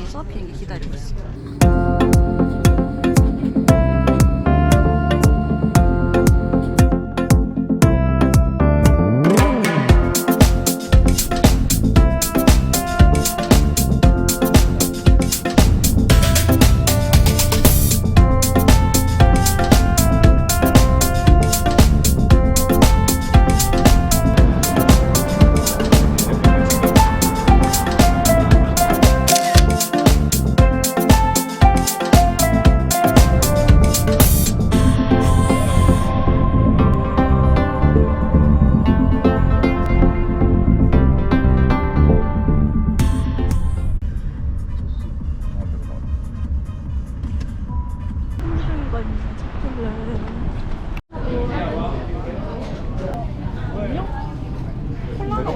타서 비행기 기다리고 있어.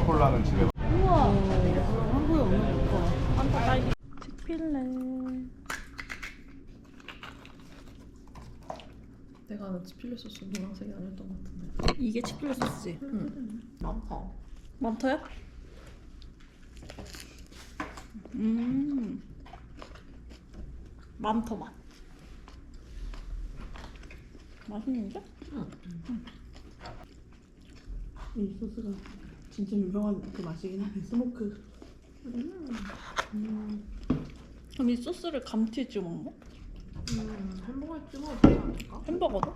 콜라는 집에. 우와. 한국에 없는 거. 한국 딸기. 치필레. 내가 아는 치필레 소스 노란색이 아니었던 것 같은데. 이게 치필레 소스지? 응. 많다. 많다요? 많더 맛. 맛있는데? 이 소스가 진짜 유명한 그 맛이긴 하네. 스모크. 그럼 이 소스를 감튀에 찍어 먹는 거? 햄버거에 찍어도 되지 않을까? 햄버거도?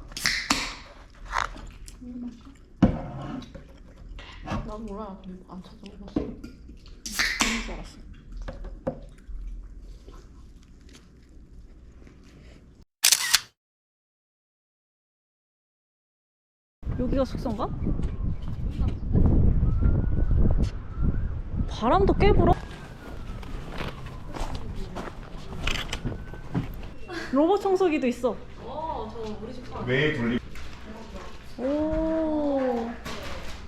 나도 몰라. 안 찾아봤어. 그런 줄 알았어. 여기가 숙소인가? 바람도 꽤 불어. 로봇 청소기도 있어. 저 우리 집 사람. 왜 돌리? 오,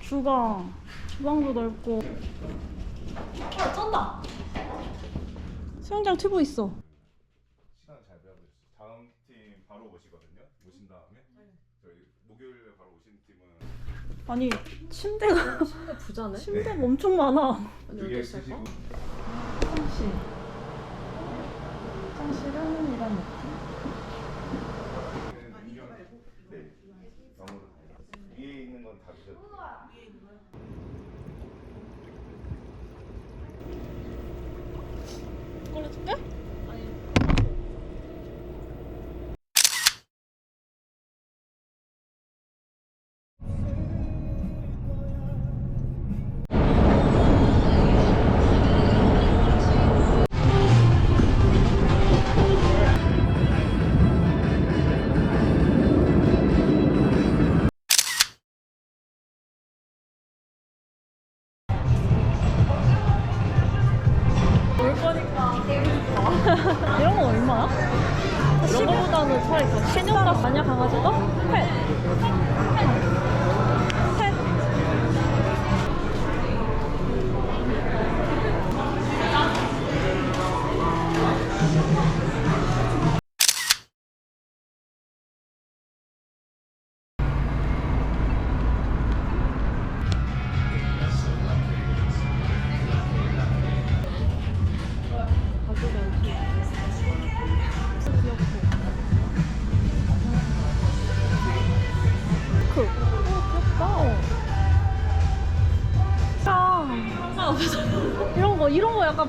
주방도 넓고. 쩐다. 수영장 튜브 있어. 시간 잘 배우고 있어. 다음 팀 바로 오시거든요. 오신 다음에 저희 목요일에 바로 오신 팀은 아니 침대가 침대 부자네. 침대가 엄청 많아. 아니 두개 어디 쓰시고 있을까? 화장실. 화장실은 이런 느낌. 네. 너무 위에 있는 건 다 드셔도 돼요. 꺼내줄게? 올 거니까 이런 건 얼마야? 이런 거보다는 차라리 더 신용값 아니야 강아지가? 펫. 펫. 이런 거 약간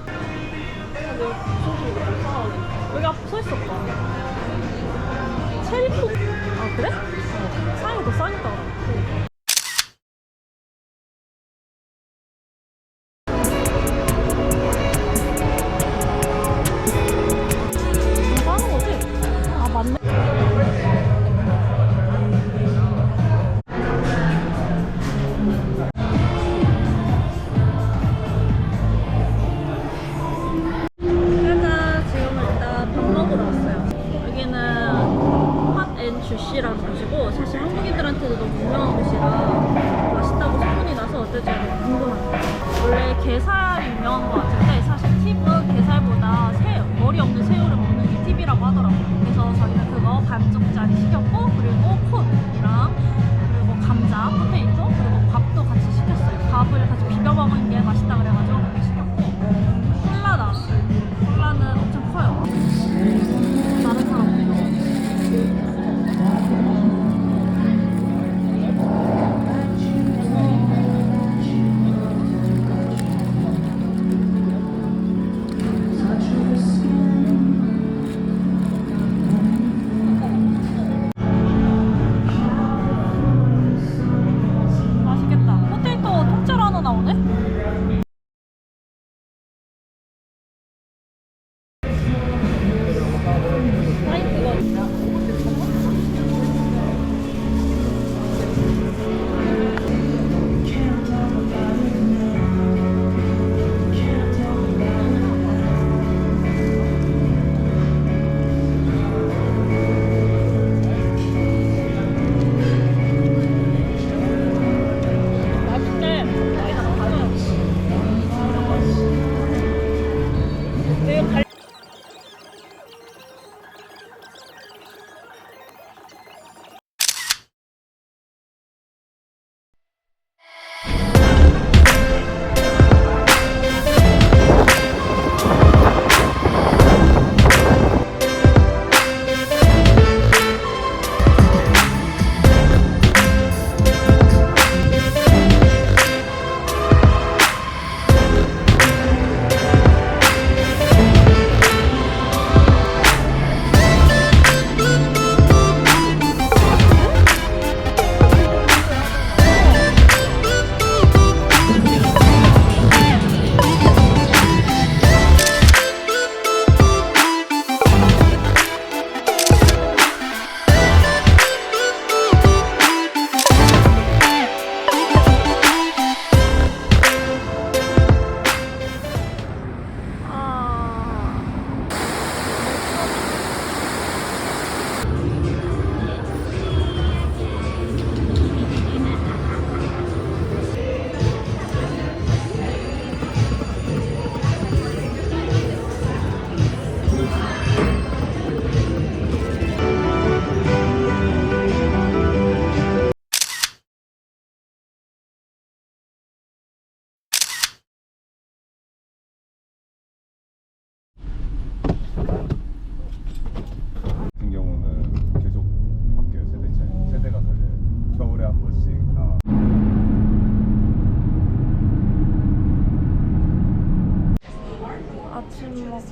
여기 앞에 서 있었다. 체리포. 아 그래? 사양이 더 싸니까. 싸는 거지? 아 맞네. 주시라는 곳이고 사실 한국인들한테도 너무 유명한 곳이라 맛있다고 소문이 나서 어떨지 궁금합니다. 원래 게살 유명한 것 같은데 사실 팁은 게살보다 새우, 머리 없는 새우를 먹는 게 팁이라고 하더라고요. 그래서 저희는 그거 반쪽짜리 시켰고 그리고 콘이랑 그리고 감자, 포테이토 그리고 밥도 같이 시켰어요. 밥을 같이 비벼 먹는 게 맛있다 그래가지고 그렇게 시켰고 콜라 나왔어요. 콜라는 엄청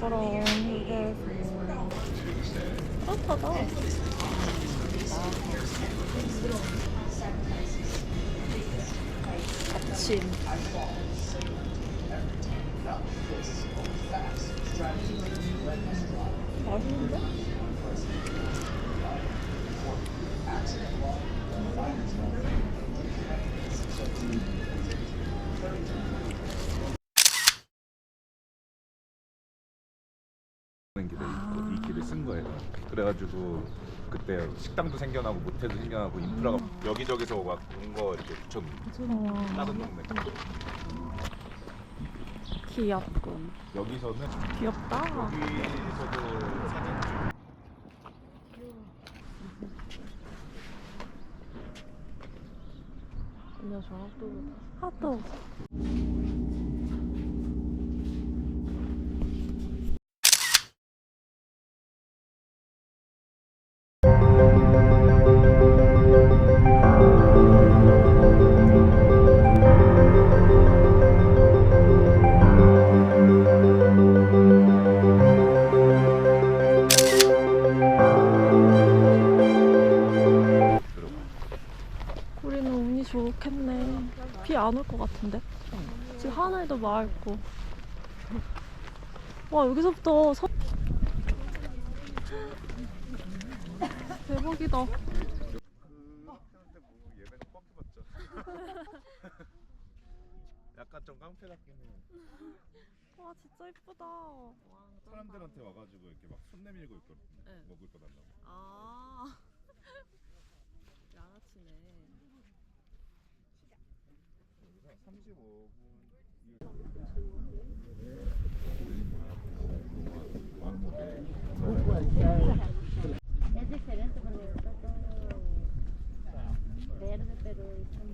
그럼 이게 따뜻하다. 아침. 맛있는데? 길에 이 길을 쓴 거예요. 그래가지고 그때 식당도 생겨나고 모텔도 생겨나고 인프라가 여기저기서 막 온 거 이렇게 붙여놓은 다른 동네. 귀엽군. 여기서는 귀엽다. 여기서도 사진 아니야, 저 핫도그. 우리는 운이 좋겠네. 비 안 올 것 같은데? 지금 하늘도 맑고. 와, 여기서부터 대박이다. 얘네가 펑크 맞죠? 약간 좀 깡패 같긴 해. 와, 진짜 이쁘다. 사람들한테 와가지고 이렇게 막 손 내밀고 있거든. 네. 먹을 거 달라고. 아. 양아치네. 여기서 35분. Es diferente porque está todo verde, pero son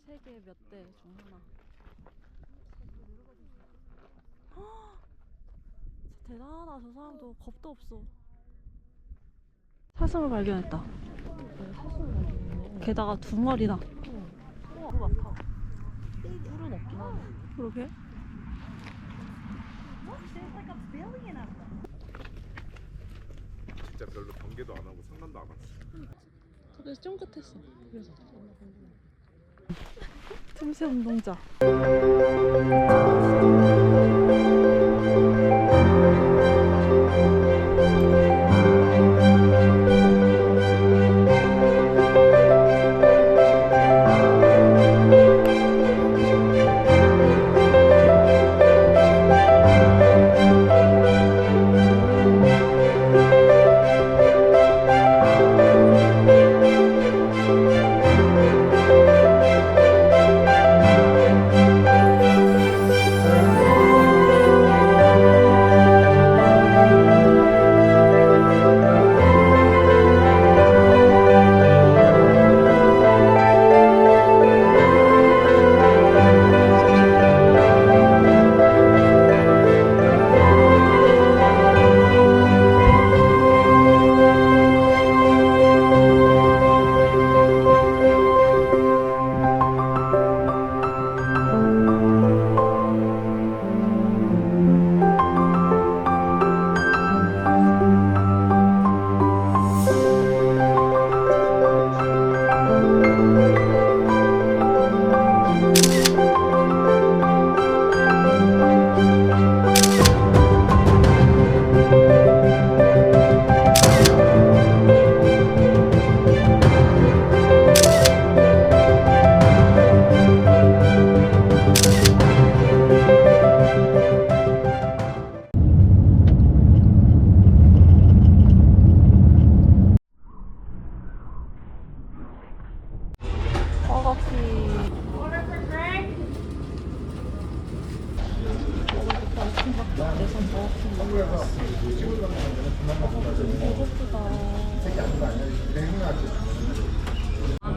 세계 몇 대 중 하나. 진짜 대단하다. 저 사람도 겁도 없어. 사슴을 발견했다. 게다가 2마리나. 꿀 같아. 꿀은 없긴 하네. 그러게. 진짜 별로 경계도 안 하고 상관도 안 하고. 되게 쫑긋했어. 그래서. 틈새 운동자.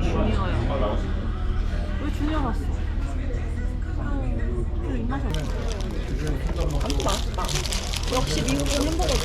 주니어야. 왜 주니어 갔어? 그 입맛이 없어. 아무튼 맛있다. 역시 미국은 햄버거지.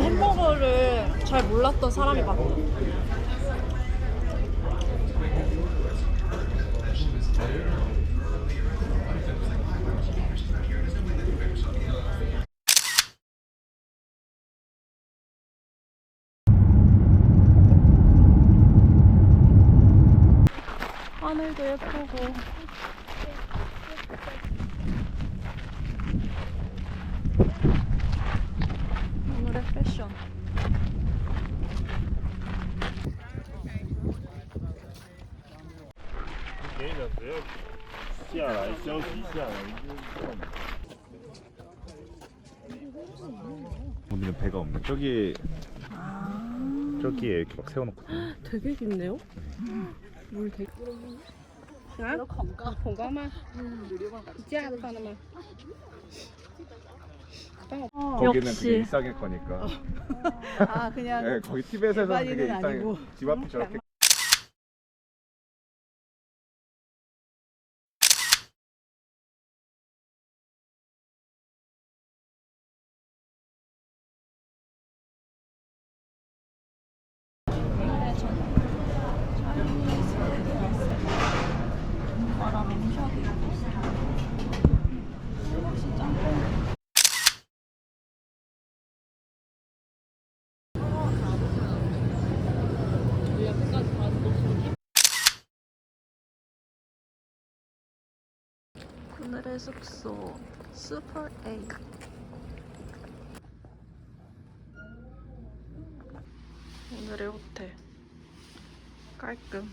햄버거를 잘 몰랐던 사람이 많다. 하늘도 예쁘고. 오늘의 패션. 给你的，只要下来休息一下。 오늘은 배가 없네. 저기 저기에 이렇게 막 세워놓거든요. 되게 깊네요. 물 되게. 아? 恐高吗？架子放的吗？ 거기는 역시. 그게 일상일 거니까. 아 그냥 네, 거기 티벳에서는 그게 일반인은 일상이 아니고. 집 앞이 저렇게. 오늘의 숙소 슈퍼 A. 오늘의 호텔 깔끔.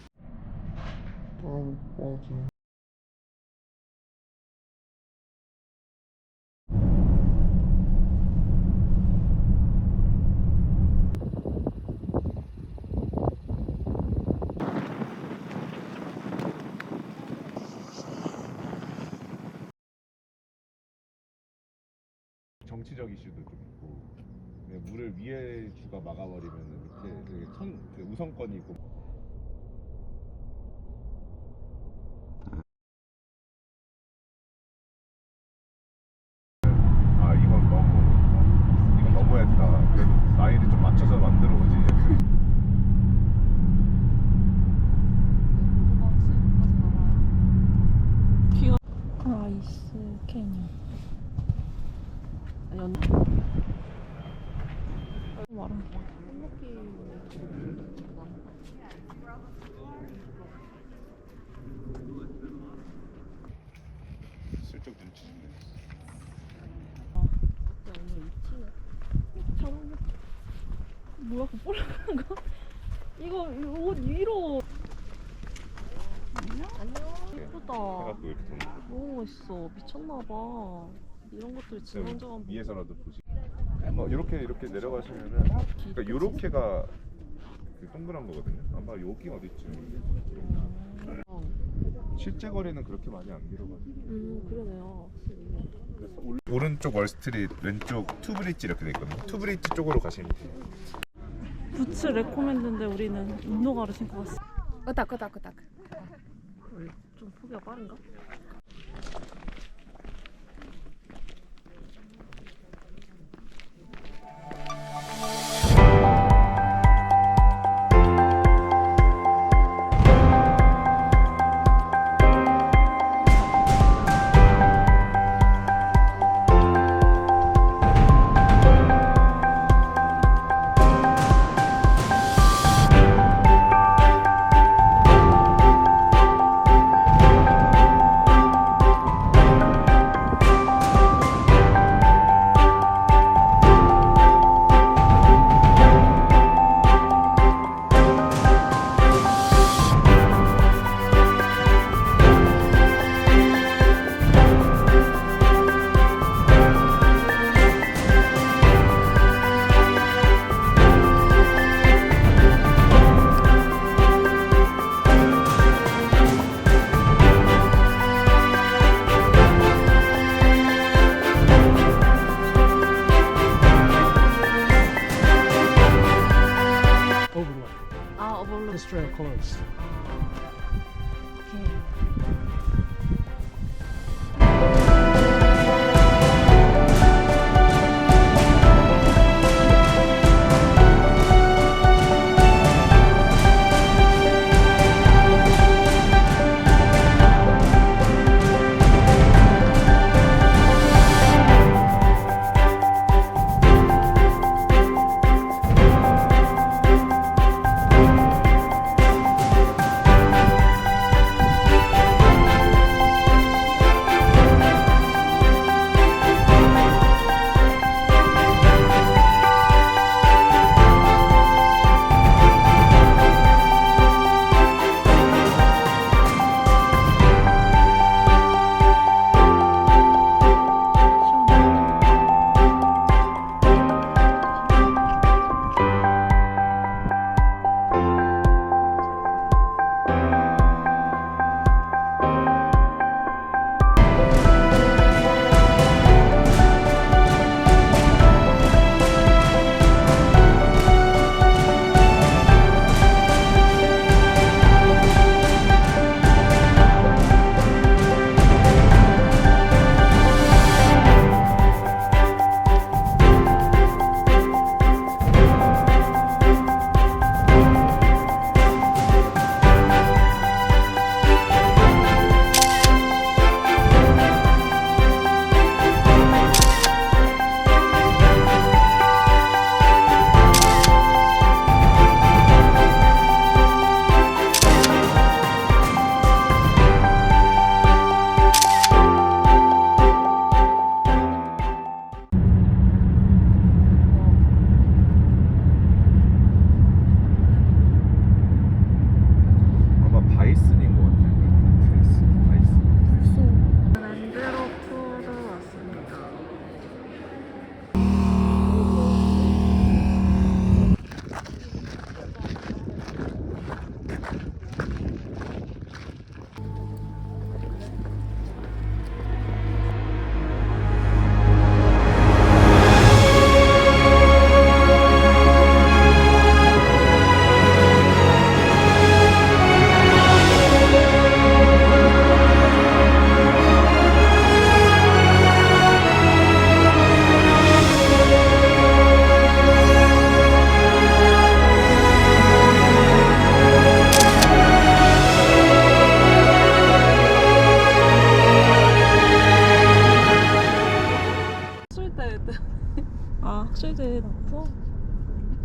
정치적 이슈도 좀 있고 그냥 물을 위에 주가 막아버리면 밑에 되게 그 우선권이 있고. 아 이건 넘어야 된다. 그래도 라인을 좀 맞춰서 만들어 오지. 아이스 캐니언. 말아. 슬쩍 눈치 주네. 뭐야 그 뽀락한 거? 이거 옷 위로. 예쁘다. 해갖고 이렇게 돈 너무 멋있어. 미쳤나봐. 이런 것들 지난주간 위에서라도 보시. 이렇게 내려가시면은 그러니까 요렇게가 그 동그란 거거든요. 아마 여기 어디쯤. 실제 거리는 그렇게 많이 안 길어가지고. 그러네요. 오른쪽 월스트리트, 왼쪽 투브리지 이렇게 돼 있거든요. 투브리지 쪽으로 가시면 돼요. 부츠 레코멘드인데 우리는 운동화를 신고 왔어. 끄덕 끄덕 끄덕. 좀 포기가 빠른가? This trail closed.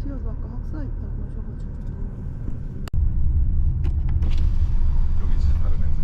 마티아도 아까 학사 있다고 하셔가지고. 여기 진짜 다른 냄새.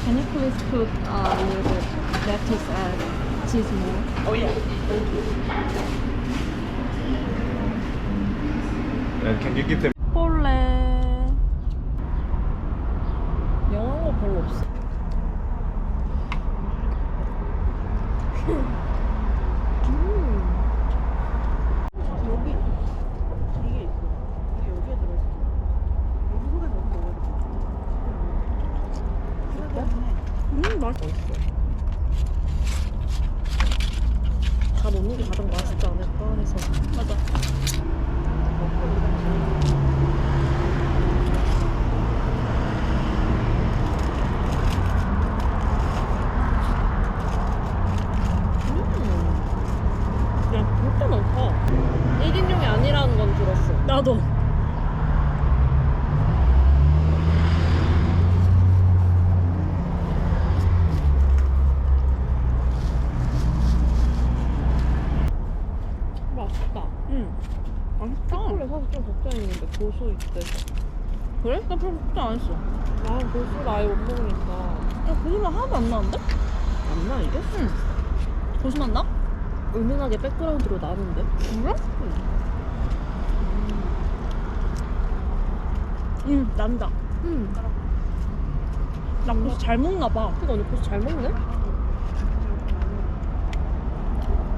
Can you please put a little bit lettuce and cheese more? Oh yeah. And can you give them? 폴레. 영어가 별로 없어. 여기 이게 있어. 이게 여기에 들어있어. 여기 속에 넣어서 먹어야 돼. 맛있어. 다 넣는 게 가장 맛있지 않을까 해서. 맞아. 야, 진짜 많다. 1인용이 아니라는 건 들었어. 나도. 맛있다. 응. 맛있다. 초콜릿 사실 좀 걱정했는데 고수 있대서. 그래? 나 별로 걱정 안 했어. 나 고수를 아예 못 먹으니까. 야, 고수가 하나도 안 나는데? 안 나, 이게? 응. 고수만 나? 은은하게 백그라운드로 나는데. 그래? 응. 난다. 응. 나 고수 잘 먹나 봐. 그니까 언니 고수 잘 먹네?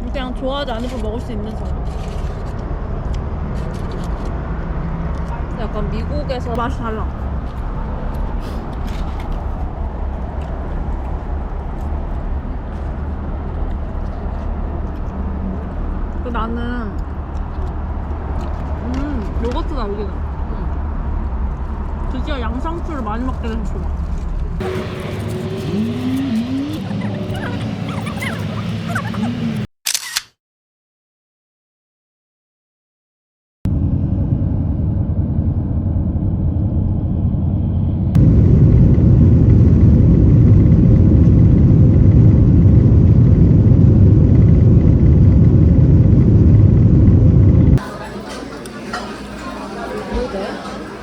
그냥 좋아하지 않으면 먹을 수 있는 정도. 약간 미국에서 맛이 달라. 나는 요거트가 여기는 드디어 양상추를 많이 먹게 돼서 좋아. 뭐게?